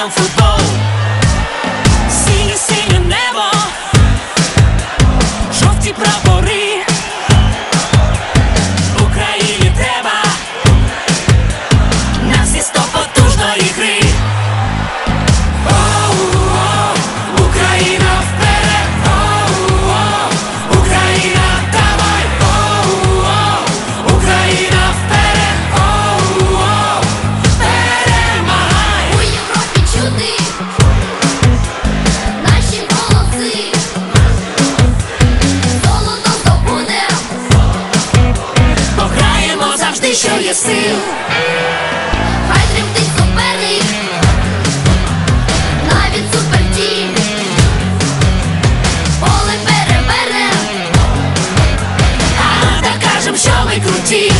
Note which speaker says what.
Speaker 1: разом футбол. Синє небо, жовті прапори. Україні треба на всі 100 потужної гри. Україна вперед! Україна, давай! Україна вперед! Перемагай!
Speaker 2: У Європі чуди наші голоси. Золото здобудем,
Speaker 1: Пограємо завжди, що є сил.
Speaker 2: хай тремтить суперник, навіть супертім. Поле перевернем,
Speaker 1: Докажем, що ми круті.